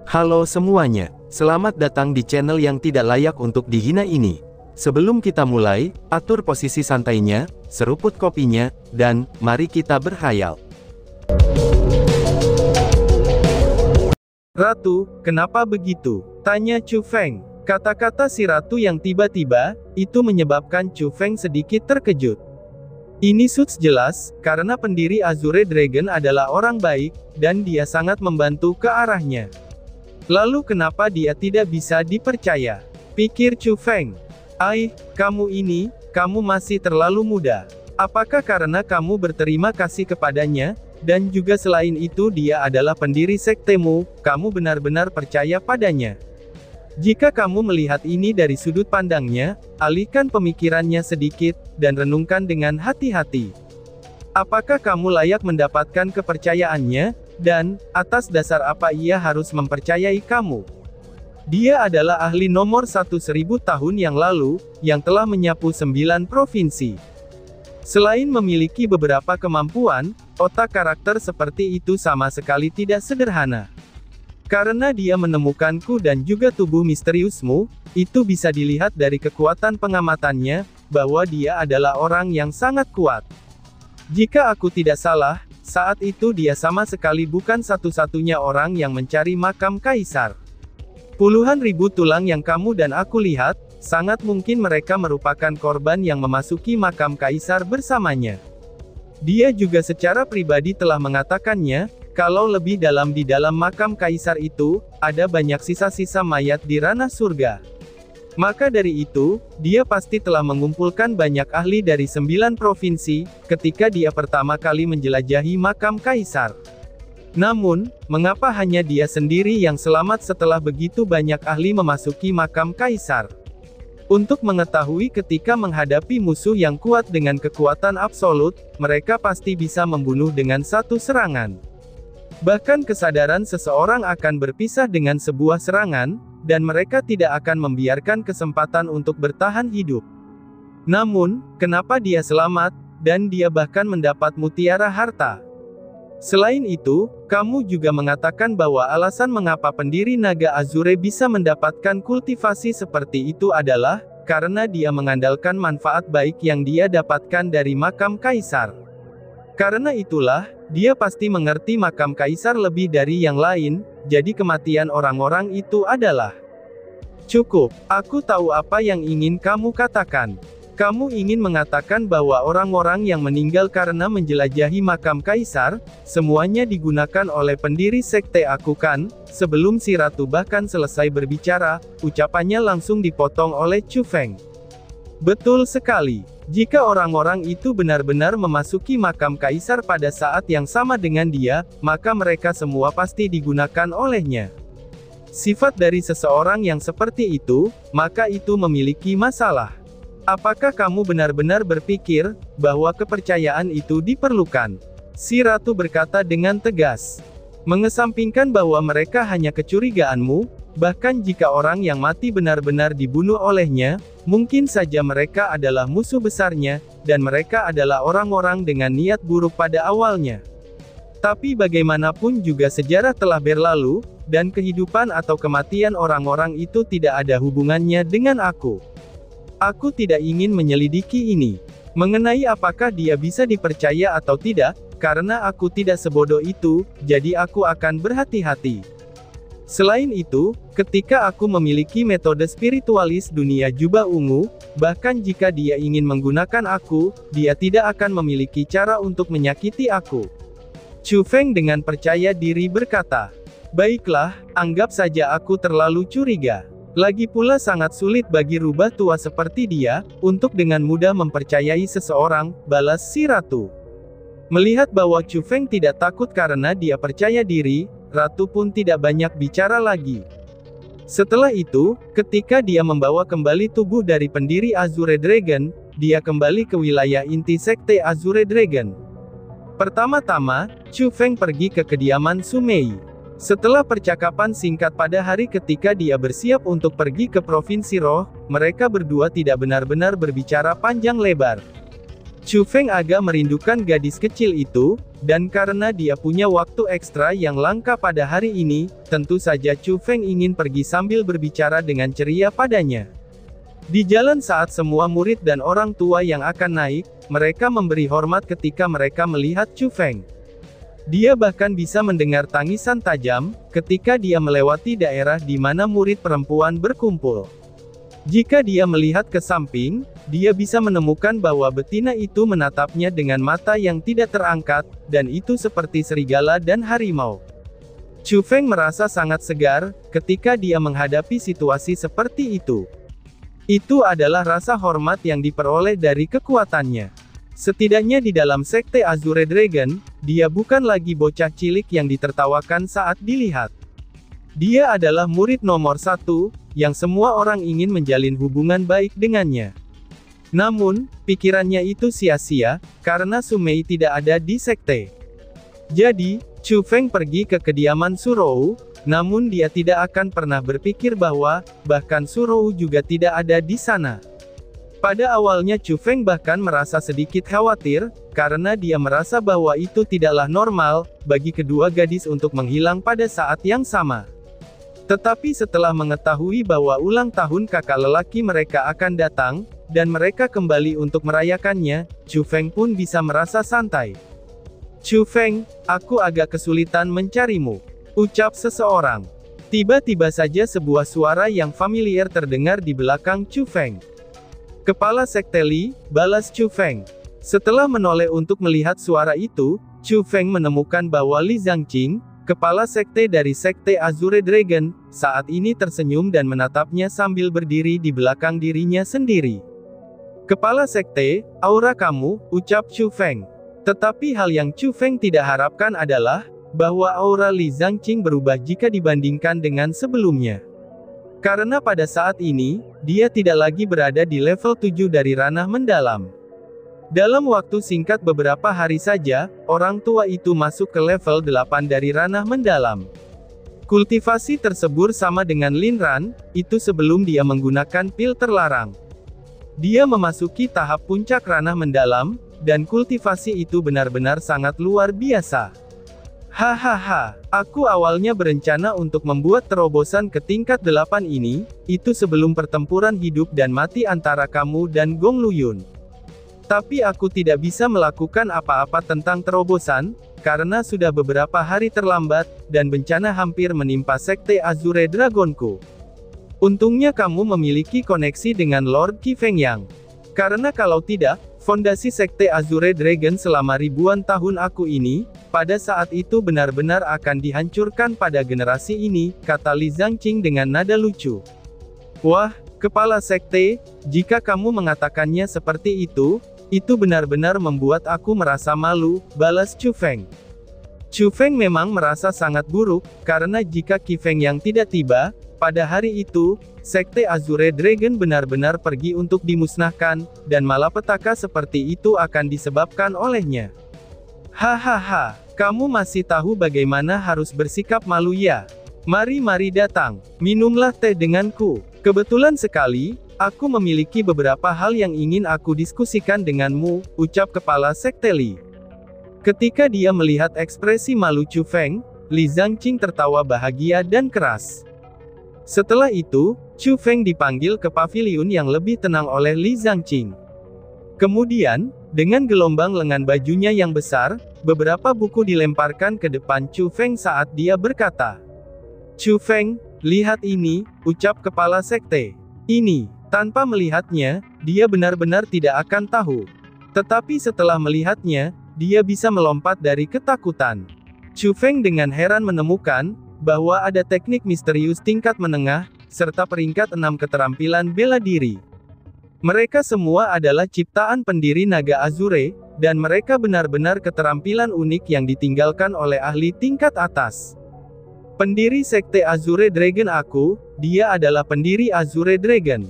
Halo semuanya, selamat datang di channel yang tidak layak untuk dihina ini. Sebelum kita mulai, atur posisi santainya, seruput kopinya, dan mari kita berkhayal. Ratu, kenapa begitu? Tanya Chu Feng. Kata-kata si ratu yang tiba-tiba, itu menyebabkan Chu Feng sedikit terkejut. Ini sudah jelas, karena pendiri Azure Dragon adalah orang baik, dan dia sangat membantu ke arahnya. Lalu kenapa dia tidak bisa dipercaya? Pikir Chu Feng. Kamu masih terlalu muda. Apakah karena kamu berterima kasih kepadanya, dan juga selain itu dia adalah pendiri sektemu, kamu benar-benar percaya padanya? Jika kamu melihat ini dari sudut pandangnya, alihkan pemikirannya sedikit, dan renungkan dengan hati-hati. Apakah kamu layak mendapatkan kepercayaannya, dan atas dasar apa ia harus mempercayai kamu? Dia adalah ahli nomor 1 1000 tahun yang lalu, yang telah menyapu 9 provinsi. Selain memiliki beberapa kemampuan, otak karakter seperti itu sama sekali tidak sederhana. Karena dia menemukanku dan juga tubuh misteriusmu, itu bisa dilihat dari kekuatan pengamatannya, bahwa dia adalah orang yang sangat kuat. Jika aku tidak salah, saat itu dia sama sekali bukan satu-satunya orang yang mencari makam kaisar. Puluhan ribu tulang yang kamu dan aku lihat, sangat mungkin mereka merupakan korban yang memasuki makam kaisar bersamanya. Dia juga secara pribadi telah mengatakannya, kalau lebih dalam di dalam makam kaisar itu, ada banyak sisa-sisa mayat di ranah surga. Maka dari itu, dia pasti telah mengumpulkan banyak ahli dari 9 provinsi, ketika dia pertama kali menjelajahi makam kaisar. Namun, mengapa hanya dia sendiri yang selamat setelah begitu banyak ahli memasuki makam kaisar? Untuk mengetahui ketika menghadapi musuh yang kuat dengan kekuatan absolut, mereka pasti bisa membunuh dengan satu serangan. Bahkan kesadaran seseorang akan berpisah dengan sebuah serangan, dan mereka tidak akan membiarkan kesempatan untuk bertahan hidup. Namun, kenapa dia selamat, dan dia bahkan mendapat mutiara harta? Selain itu, kamu juga mengatakan bahwa alasan mengapa pendiri Naga Azure bisa mendapatkan kultivasi seperti itu adalah, karena dia mengandalkan manfaat baik yang dia dapatkan dari makam kaisar. Karena itulah, dia pasti mengerti makam kaisar lebih dari yang lain, jadi kematian orang-orang itu adalah cukup. Aku tahu apa yang ingin kamu katakan. Kamu ingin mengatakan bahwa orang-orang yang meninggal karena menjelajahi makam kaisar, semuanya digunakan oleh pendiri sekte aku kan? Sebelum si ratu bahkan selesai berbicara, ucapannya langsung dipotong oleh Chu Feng. Betul sekali. Jika orang-orang itu benar-benar memasuki makam kaisar pada saat yang sama dengan dia, maka mereka semua pasti digunakan olehnya. Sifat dari seseorang yang seperti itu, maka itu memiliki masalah. Apakah kamu benar-benar berpikir bahwa kepercayaan itu diperlukan? Si ratu berkata dengan tegas. Mengesampingkan bahwa mereka hanya kecurigaanmu, bahkan jika orang yang mati benar-benar dibunuh olehnya, mungkin saja mereka adalah musuh besarnya, dan mereka adalah orang-orang dengan niat buruk pada awalnya. Tapi bagaimanapun juga sejarah telah berlalu, dan kehidupan atau kematian orang-orang itu tidak ada hubungannya dengan aku. Aku tidak ingin menyelidiki ini. Mengenai apakah dia bisa dipercaya atau tidak, karena aku tidak sebodoh itu, jadi aku akan berhati-hati. Selain itu, ketika aku memiliki metode spiritualis dunia jubah ungu, bahkan jika dia ingin menggunakan aku, dia tidak akan memiliki cara untuk menyakiti aku. Chu Feng dengan percaya diri berkata, baiklah, anggap saja aku terlalu curiga. Lagi pula sangat sulit bagi rubah tua seperti dia, untuk dengan mudah mempercayai seseorang, balas si ratu. Melihat bahwa Chu Feng tidak takut karena dia percaya diri, ratu pun tidak banyak bicara lagi. Setelah itu, ketika dia membawa kembali tubuh dari pendiri Azure Dragon, dia kembali ke wilayah inti sekte Azure Dragon. Pertama-tama, Chu Feng pergi ke kediaman Su Mei. Setelah percakapan singkat pada hari ketika dia bersiap untuk pergi ke Provinsi Roh, mereka berdua tidak benar-benar berbicara panjang lebar. Chu Feng agak merindukan gadis kecil itu, dan karena dia punya waktu ekstra yang langka pada hari ini, tentu saja Chu Feng ingin pergi sambil berbicara dengan ceria padanya. Di jalan saat semua murid dan orang tua yang akan naik, mereka memberi hormat ketika mereka melihat Chu Feng. Dia bahkan bisa mendengar tangisan tajam, ketika dia melewati daerah di mana murid perempuan berkumpul. Jika dia melihat ke samping, dia bisa menemukan bahwa betina itu menatapnya dengan mata yang tidak terangkat, dan itu seperti serigala dan harimau. Chu Feng merasa sangat segar, ketika dia menghadapi situasi seperti itu. Itu adalah rasa hormat yang diperoleh dari kekuatannya. Setidaknya di dalam Sekte Azure Dragon, dia bukan lagi bocah cilik yang ditertawakan saat dilihat. Dia adalah murid nomor 1, yang semua orang ingin menjalin hubungan baik dengannya. Namun, pikirannya itu sia-sia, karena Su Mei tidak ada di sekte. Jadi, Chu Feng pergi ke kediaman Su Rou, namun dia tidak akan pernah berpikir bahwa, bahkan Su Rou juga tidak ada di sana. Pada awalnya Chu Feng bahkan merasa sedikit khawatir, karena dia merasa bahwa itu tidaklah normal, bagi kedua gadis untuk menghilang pada saat yang sama. Tetapi setelah mengetahui bahwa ulang tahun kakak lelaki mereka akan datang, dan mereka kembali untuk merayakannya, Chu Feng pun bisa merasa santai. Chu Feng, aku agak kesulitan mencarimu, ucap seseorang. Tiba-tiba saja sebuah suara yang familiar terdengar di belakang Chu Feng. Kepala Sekte Li, balas Chu Feng. Setelah menoleh untuk melihat suara itu, Chu Feng menemukan bahwa Li Zhangqing, kepala sekte dari Sekte Azure Dragon, saat ini tersenyum dan menatapnya sambil berdiri di belakang dirinya sendiri. Kepala sekte, aura kamu, ucap Chu Feng. Tetapi hal yang Chu Feng tidak harapkan adalah, bahwa aura Li Zhangqing berubah jika dibandingkan dengan sebelumnya. Karena pada saat ini, dia tidak lagi berada di level 7 dari ranah mendalam. Dalam waktu singkat beberapa hari saja, orang tua itu masuk ke level 8 dari ranah mendalam. Kultivasi tersebut sama dengan Lin Ran, itu sebelum dia menggunakan pil terlarang. Dia memasuki tahap puncak ranah mendalam, dan kultivasi itu benar-benar sangat luar biasa. Hahaha, aku awalnya berencana untuk membuat terobosan ke tingkat 8 ini, itu sebelum pertempuran hidup dan mati antara kamu dan Gong Luyun. Tapi aku tidak bisa melakukan apa-apa tentang terobosan, karena sudah beberapa hari terlambat, dan bencana hampir menimpa Sekte Azure Dragonku. Untungnya kamu memiliki koneksi dengan Lord Qi Fengyang. Karena kalau tidak, fondasi Sekte Azure Dragon selama ribuan tahun aku ini, pada saat itu benar-benar akan dihancurkan pada generasi ini, kata Li Zhangqing dengan nada lucu. Wah, kepala sekte, jika kamu mengatakannya seperti itu benar-benar membuat aku merasa malu, balas Chu Feng. Chu Feng memang merasa sangat buruk, karena jika Qi Fengyang tidak tiba, pada hari itu, Sekte Azure Dragon benar-benar pergi untuk dimusnahkan, dan malapetaka seperti itu akan disebabkan olehnya. Hahaha, kamu masih tahu bagaimana harus bersikap malu ya? Mari datang, minumlah teh denganku. Kebetulan sekali, aku memiliki beberapa hal yang ingin aku diskusikan denganmu, ucap kepala sekte Li. Ketika dia melihat ekspresi malu Chu Feng, Li Zhangqing tertawa bahagia dan keras. Setelah itu, Chu Feng dipanggil ke paviliun yang lebih tenang oleh Li Zhangqing. Kemudian, dengan gelombang lengan bajunya yang besar, beberapa buku dilemparkan ke depan Chu Feng saat dia berkata, Chu Feng, lihat ini, ucap kepala sekte. Ini, tanpa melihatnya, dia benar-benar tidak akan tahu. Tetapi setelah melihatnya, dia bisa melompat dari ketakutan. Chu Feng dengan heran menemukan, bahwa ada teknik misterius tingkat menengah, serta peringkat 6 keterampilan bela diri. Mereka semua adalah ciptaan pendiri naga Azure, dan mereka benar-benar keterampilan unik yang ditinggalkan oleh ahli tingkat atas. Pendiri Sekte Azure Dragon aku, dia adalah pendiri Azure Dragon.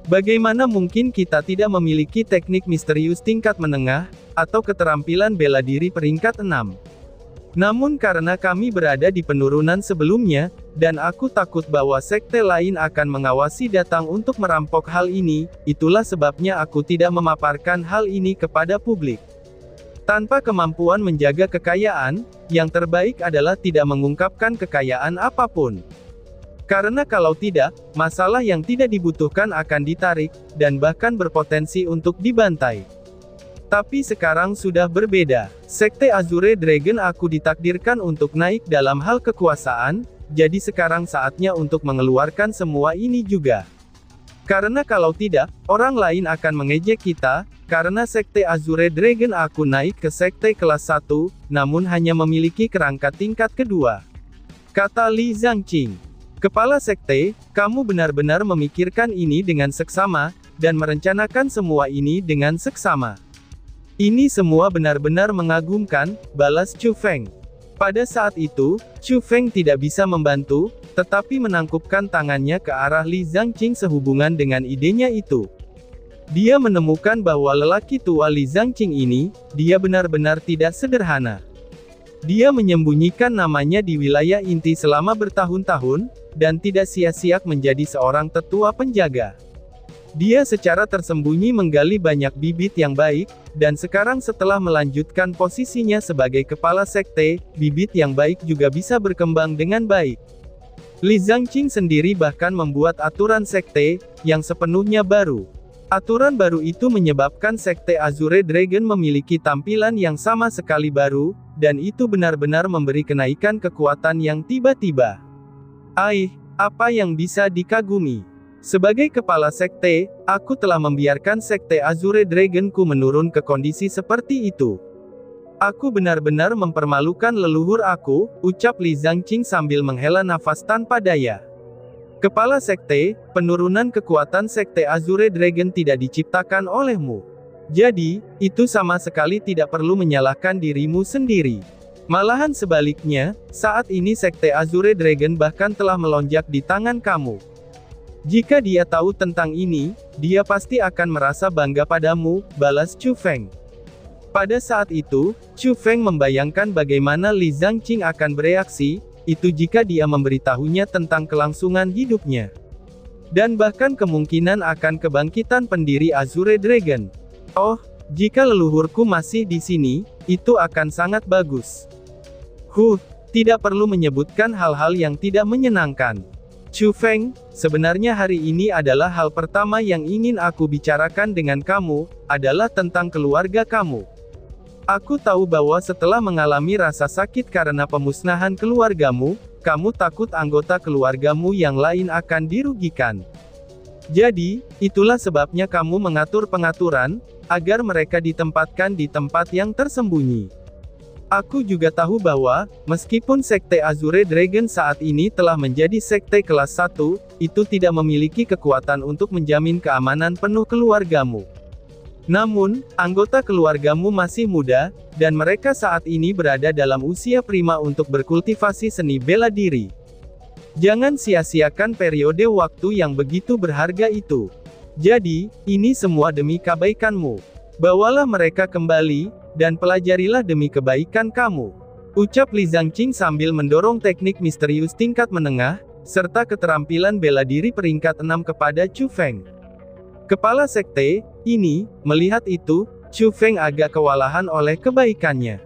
Bagaimana mungkin kita tidak memiliki teknik misterius tingkat menengah, atau keterampilan bela diri peringkat 6? Namun karena kami berada di penurunan sebelumnya, dan aku takut bahwa sekte lain akan mengawasi datang untuk merampok hal ini, itulah sebabnya aku tidak memaparkan hal ini kepada publik. Tanpa kemampuan menjaga kekayaan, yang terbaik adalah tidak mengungkapkan kekayaan apapun. Karena kalau tidak, masalah yang tidak dibutuhkan akan ditarik, dan bahkan berpotensi untuk dibantai. Tapi sekarang sudah berbeda. Sekte Azure Dragon aku ditakdirkan untuk naik dalam hal kekuasaan, jadi sekarang saatnya untuk mengeluarkan semua ini juga. Karena kalau tidak, orang lain akan mengejek kita, karena Sekte Azure Dragon aku naik ke Sekte kelas 1, namun hanya memiliki kerangka tingkat kedua. Kata Li Zhangqing. Kepala Sekte, kamu benar-benar memikirkan ini dengan seksama, dan merencanakan semua ini dengan seksama. Ini semua benar-benar mengagumkan, balas Chu Feng. Pada saat itu, Chu Feng tidak bisa membantu, tetapi menangkupkan tangannya ke arah Li Zhangqing sehubungan dengan idenya itu. Dia menemukan bahwa lelaki tua Li Zhangqing ini, dia benar-benar tidak sederhana. Dia menyembunyikan namanya di wilayah inti selama bertahun-tahun, dan tidak sia-sia menjadi seorang tetua penjaga. Dia secara tersembunyi menggali banyak bibit yang baik, dan sekarang setelah melanjutkan posisinya sebagai kepala sekte, bibit yang baik juga bisa berkembang dengan baik. Li Zhangqing sendiri bahkan membuat aturan sekte, yang sepenuhnya baru. Aturan baru itu menyebabkan Sekte Azure Dragon memiliki tampilan yang sama sekali baru, dan itu benar-benar memberi kenaikan kekuatan yang tiba-tiba. Apa yang bisa dikagumi? Sebagai kepala sekte, aku telah membiarkan Sekte Azure Dragon-ku menurun ke kondisi seperti itu. Aku benar-benar mempermalukan leluhur aku, ucap Li Zhangqing sambil menghela nafas tanpa daya. Kepala sekte, penurunan kekuatan Sekte Azure Dragon tidak diciptakan olehmu. Jadi, itu sama sekali tidak perlu menyalahkan dirimu sendiri. Malahan sebaliknya, saat ini Sekte Azure Dragon bahkan telah melonjak di tangan kamu. Jika dia tahu tentang ini, dia pasti akan merasa bangga padamu, balas Chu Feng. Pada saat itu, Chu Feng membayangkan bagaimana Li Zhangqing akan bereaksi, itu jika dia memberitahunya tentang kelangsungan hidupnya. Dan bahkan kemungkinan akan kebangkitan pendiri Azure Dragon. Oh, jika leluhurku masih di sini, itu akan sangat bagus. Tidak perlu menyebutkan hal-hal yang tidak menyenangkan. Chu Feng, sebenarnya hari ini adalah hal pertama yang ingin aku bicarakan dengan kamu, adalah tentang keluarga kamu. Aku tahu bahwa setelah mengalami rasa sakit karena pemusnahan keluargamu, kamu takut anggota keluargamu yang lain akan dirugikan. Jadi, itulah sebabnya kamu mengatur pengaturan, agar mereka ditempatkan di tempat yang tersembunyi. Aku juga tahu bahwa, meskipun Sekte Azure Dragon saat ini telah menjadi sekte kelas 1, itu tidak memiliki kekuatan untuk menjamin keamanan penuh keluargamu. Namun, anggota keluargamu masih muda, dan mereka saat ini berada dalam usia prima untuk berkultivasi seni bela diri. Jangan sia-siakan periode waktu yang begitu berharga itu. Jadi, ini semua demi kebaikanmu. Bawalah mereka kembali, dan pelajarilah demi kebaikan kamu. Ucap Li Zhangqing sambil mendorong teknik misterius tingkat menengah, serta keterampilan bela diri peringkat 6 kepada Chu Feng. Kepala sekte, ini, melihat itu, Chu Feng agak kewalahan oleh kebaikannya.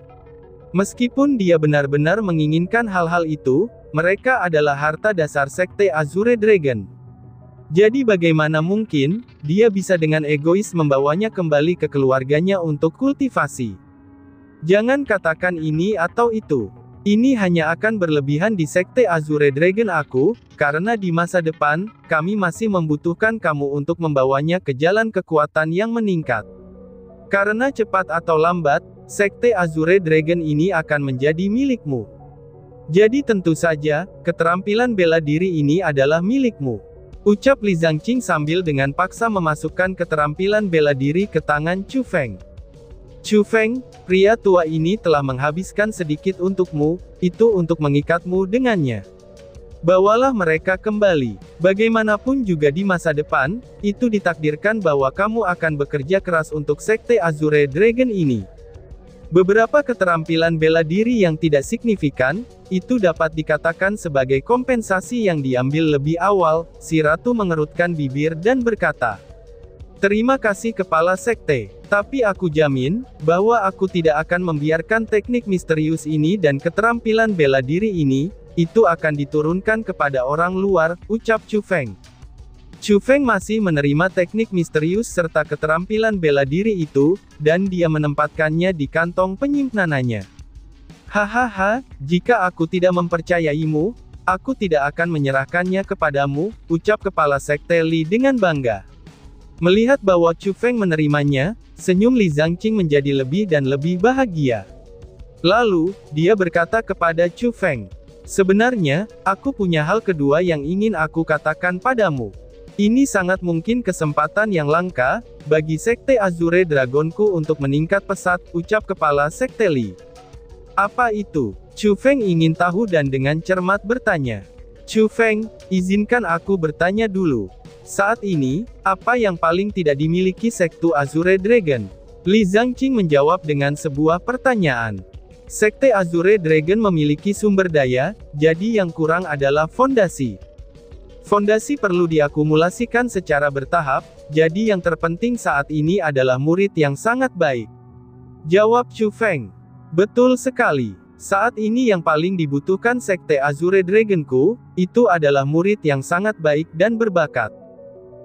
Meskipun dia benar-benar menginginkan hal-hal itu, mereka adalah harta dasar Sekte Azure Dragon. Jadi bagaimana mungkin, dia bisa dengan egois membawanya kembali ke keluarganya untuk kultivasi. Jangan katakan ini atau itu. Ini hanya akan berlebihan di Sekte Azure Dragon aku, karena di masa depan, kami masih membutuhkan kamu untuk membawanya ke jalan kekuatan yang meningkat. Karena cepat atau lambat, Sekte Azure Dragon ini akan menjadi milikmu. Jadi tentu saja, keterampilan bela diri ini adalah milikmu. Ucap Li Zhangqing sambil dengan paksa memasukkan keterampilan bela diri ke tangan Chu Feng. Chu Feng, pria tua ini telah menghabiskan sedikit untukmu, itu untuk mengikatmu dengannya. Bawalah mereka kembali. Bagaimanapun juga di masa depan, itu ditakdirkan bahwa kamu akan bekerja keras untuk Sekte Azure Dragon ini. Beberapa keterampilan bela diri yang tidak signifikan, itu dapat dikatakan sebagai kompensasi yang diambil lebih awal. Si ratu mengerutkan bibir dan berkata, "Terima kasih Kepala Sekte, tapi aku jamin, bahwa aku tidak akan membiarkan teknik misterius ini dan keterampilan bela diri ini, itu akan diturunkan kepada orang luar," ucap Chu Feng. Chu Feng masih menerima teknik misterius serta keterampilan bela diri itu, dan dia menempatkannya di kantong penyimpanannya. "Hahaha, jika aku tidak mempercayaimu, aku tidak akan menyerahkannya kepadamu," ucap Kepala Sekte Li dengan bangga. Melihat bahwa Chu Feng menerimanya, senyum Li Zhangqing menjadi lebih dan lebih bahagia. Lalu, dia berkata kepada Chu Feng, "Sebenarnya, aku punya hal kedua yang ingin aku katakan padamu. Ini sangat mungkin kesempatan yang langka, bagi Sekte Azure Dragonku untuk meningkat pesat," ucap Kepala Sekte Li. "Apa itu?" Chu Feng ingin tahu dan dengan cermat bertanya. "Chu Feng, izinkan aku bertanya dulu. Saat ini, apa yang paling tidak dimiliki Sekte Azure Dragon?" Li Zhangqing menjawab dengan sebuah pertanyaan. Sekte Azure Dragon memiliki sumber daya, jadi yang kurang adalah fondasi. Fondasi perlu diakumulasikan secara bertahap, jadi yang terpenting saat ini adalah murid yang sangat baik. Jawab Chu Feng. "Betul sekali. Saat ini yang paling dibutuhkan Sekte Azure Dragonku, itu adalah murid yang sangat baik dan berbakat.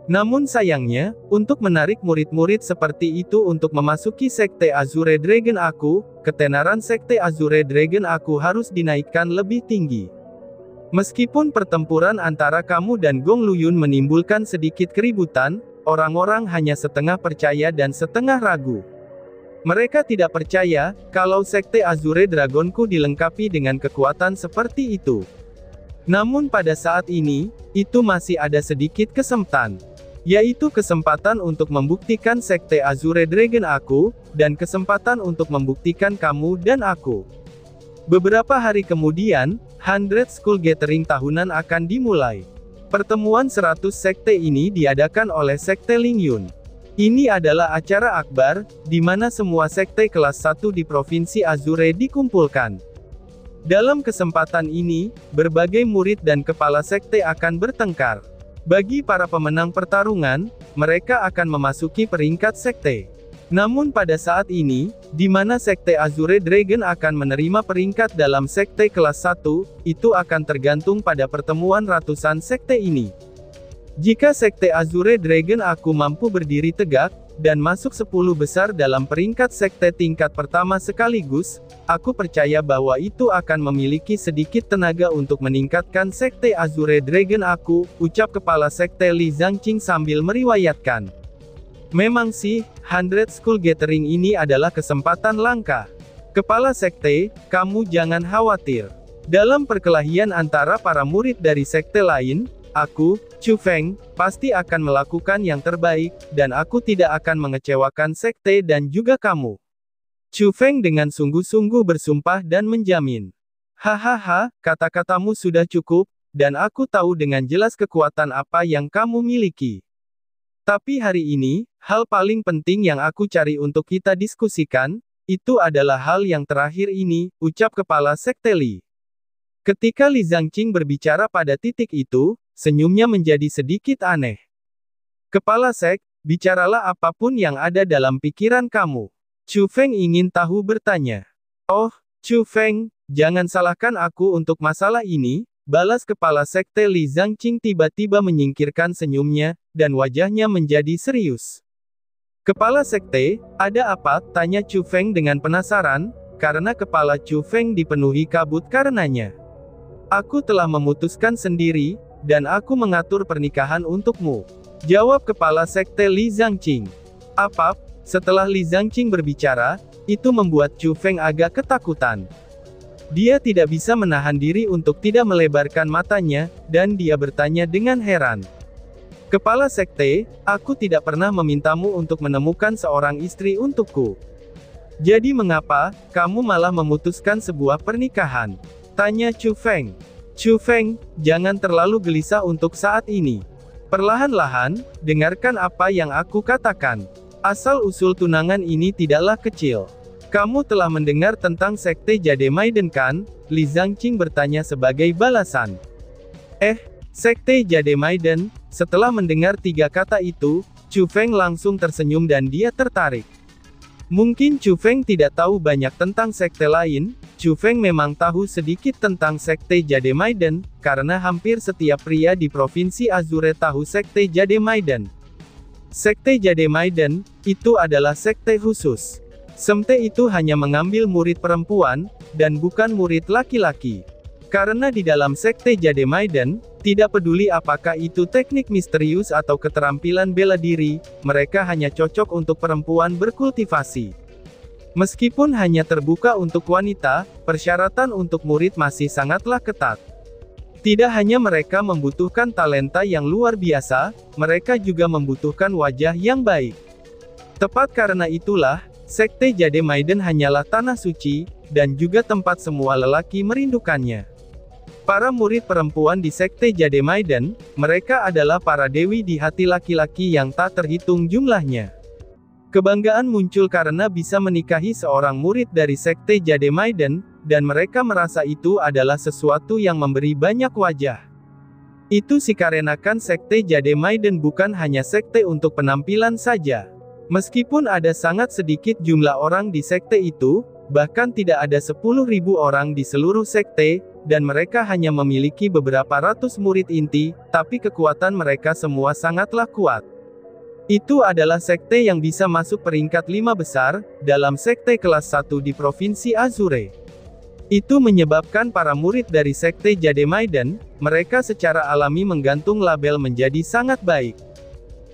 Namun sayangnya, untuk menarik murid-murid seperti itu untuk memasuki Sekte Azure Dragon aku, ketenaran Sekte Azure Dragon aku harus dinaikkan lebih tinggi. Meskipun pertempuran antara kamu dan Gong Luyun menimbulkan sedikit keributan, orang-orang hanya setengah percaya dan setengah ragu. Mereka tidak percaya, kalau Sekte Azure Dragonku dilengkapi dengan kekuatan seperti itu. Namun pada saat ini, itu masih ada sedikit kesempatan. Yaitu kesempatan untuk membuktikan Sekte Azure Dragon aku, dan kesempatan untuk membuktikan kamu dan aku." Beberapa hari kemudian, 100 School Gathering tahunan akan dimulai. Pertemuan 100 sekte ini diadakan oleh Sekte Lingyun. Ini adalah acara akbar, di mana semua sekte kelas 1 di Provinsi Azure dikumpulkan. Dalam kesempatan ini, berbagai murid dan kepala sekte akan bertengkar. Bagi para pemenang pertarungan, mereka akan memasuki peringkat sekte. Namun pada saat ini, di mana Sekte Azure Dragon akan menerima peringkat dalam sekte kelas 1, itu akan tergantung pada pertemuan ratusan sekte ini. Jika Sekte Azure Dragon aku mampu berdiri tegak, dan masuk 10 besar dalam peringkat sekte tingkat pertama sekaligus, aku percaya bahwa itu akan memiliki sedikit tenaga untuk meningkatkan Sekte Azure Dragon aku, ucap Kepala Sekte Li Zhangqing sambil meriwayatkan. "Memang sih, 100 School Gathering ini adalah kesempatan langka. Kepala Sekte, kamu jangan khawatir. Dalam perkelahian antara para murid dari sekte lain, aku, Chu Feng, pasti akan melakukan yang terbaik, dan aku tidak akan mengecewakan sekte dan juga kamu." Chu Feng dengan sungguh-sungguh bersumpah dan menjamin. "Hahaha, kata-katamu sudah cukup, dan aku tahu dengan jelas kekuatan apa yang kamu miliki. Tapi hari ini, hal paling penting yang aku cari untuk kita diskusikan, itu adalah hal yang terakhir ini," ucap Kepala Sekte Li. Ketika Li Zhangqing berbicara pada titik itu, senyumnya menjadi sedikit aneh. "Kepala Sek, bicaralah apapun yang ada dalam pikiran kamu." Chu Feng ingin tahu bertanya. "Oh, Chu Feng, jangan salahkan aku untuk masalah ini," balas Kepala Sekte Li Zhangqing tiba-tiba menyingkirkan senyumnya, dan wajahnya menjadi serius. "Kepala Sekte, ada apa?" tanya Chu Feng dengan penasaran, karena kepala Chu Feng dipenuhi kabut karenanya. "Aku telah memutuskan sendiri, dan aku mengatur pernikahan untukmu," jawab Kepala Sekte Li Zhangqing. "Apa?" Setelah Li Zhangqing berbicara, itu membuat Chu Feng agak ketakutan. Dia tidak bisa menahan diri untuk tidak melebarkan matanya, dan dia bertanya dengan heran. "Kepala Sekte, aku tidak pernah memintamu untuk menemukan seorang istri untukku. Jadi mengapa, kamu malah memutuskan sebuah pernikahan?" tanya Chu Feng. "Chu Feng, jangan terlalu gelisah untuk saat ini. Perlahan-lahan, dengarkan apa yang aku katakan. Asal-usul tunangan ini tidaklah kecil. Kamu telah mendengar tentang Sekte Jade Maiden kan? Li Zhangqing bertanya sebagai balasan. Sekte Jade Maiden. Setelah mendengar 3 kata itu, Chu Feng langsung tersenyum dan dia tertarik. Mungkin Chu Feng tidak tahu banyak tentang sekte lain, Chu Feng memang tahu sedikit tentang Sekte Jade Maiden, karena hampir setiap pria di Provinsi Azure tahu Sekte Jade Maiden. Sekte Jade Maiden, itu adalah sekte khusus. Sekte itu hanya mengambil murid perempuan, dan bukan murid laki-laki. Karena di dalam Sekte Jade Maiden, tidak peduli apakah itu teknik misterius atau keterampilan bela diri, mereka hanya cocok untuk perempuan berkultivasi. Meskipun hanya terbuka untuk wanita, persyaratan untuk murid masih sangatlah ketat. Tidak hanya mereka membutuhkan talenta yang luar biasa, mereka juga membutuhkan wajah yang baik. Tepat karena itulah, Sekte Jade Maiden hanyalah tanah suci, dan juga tempat semua lelaki merindukannya. Para murid perempuan di Sekte Jade Maiden, mereka adalah para dewi di hati laki-laki yang tak terhitung jumlahnya. Kebanggaan muncul karena bisa menikahi seorang murid dari Sekte Jade Maiden, dan mereka merasa itu adalah sesuatu yang memberi banyak wajah. Itu dikarenakan Sekte Jade Maiden bukan hanya sekte untuk penampilan saja. Meskipun ada sangat sedikit jumlah orang di sekte itu, bahkan tidak ada 10.000 orang di seluruh sekte, dan mereka hanya memiliki beberapa ratus murid inti, tapi kekuatan mereka semua sangatlah kuat. Itu adalah sekte yang bisa masuk peringkat 5 besar, dalam sekte kelas 1 di Provinsi Azure. Itu menyebabkan para murid dari Sekte Jade Maiden, mereka secara alami menggantung label menjadi sangat baik.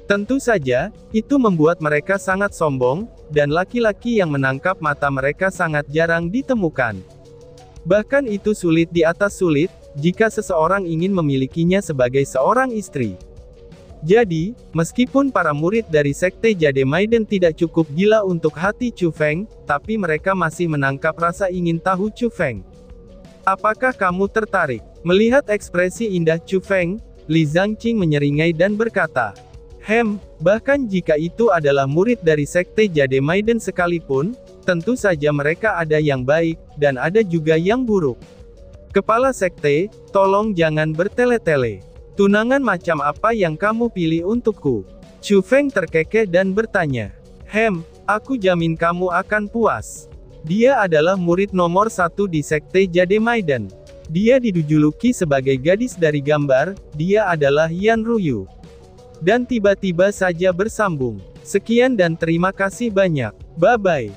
Tentu saja, itu membuat mereka sangat sombong, dan laki-laki yang menangkap mata mereka sangat jarang ditemukan. Bahkan itu sulit di atas sulit, jika seseorang ingin memilikinya sebagai seorang istri. Jadi, meskipun para murid dari Sekte Jade Maiden tidak cukup gila untuk hati Chu Feng, tapi mereka masih menangkap rasa ingin tahu Chu Feng. Apakah kamu tertarik? Melihat ekspresi indah Chu Feng, Li Zhangqing menyeringai dan berkata, bahkan jika itu adalah murid dari Sekte Jade Maiden sekalipun, tentu saja mereka ada yang baik, dan ada juga yang buruk. Kepala sekte, tolong jangan bertele-tele. Tunangan macam apa yang kamu pilih untukku? Chu Feng terkekeh dan bertanya. Aku jamin kamu akan puas. Dia adalah murid nomor 1 di Sekte Jade Maiden. Dia dijuluki sebagai gadis dari gambar, dia adalah Yan Ruyu. Dan tiba-tiba saja bersambung. Sekian dan terima kasih banyak. Bye-bye.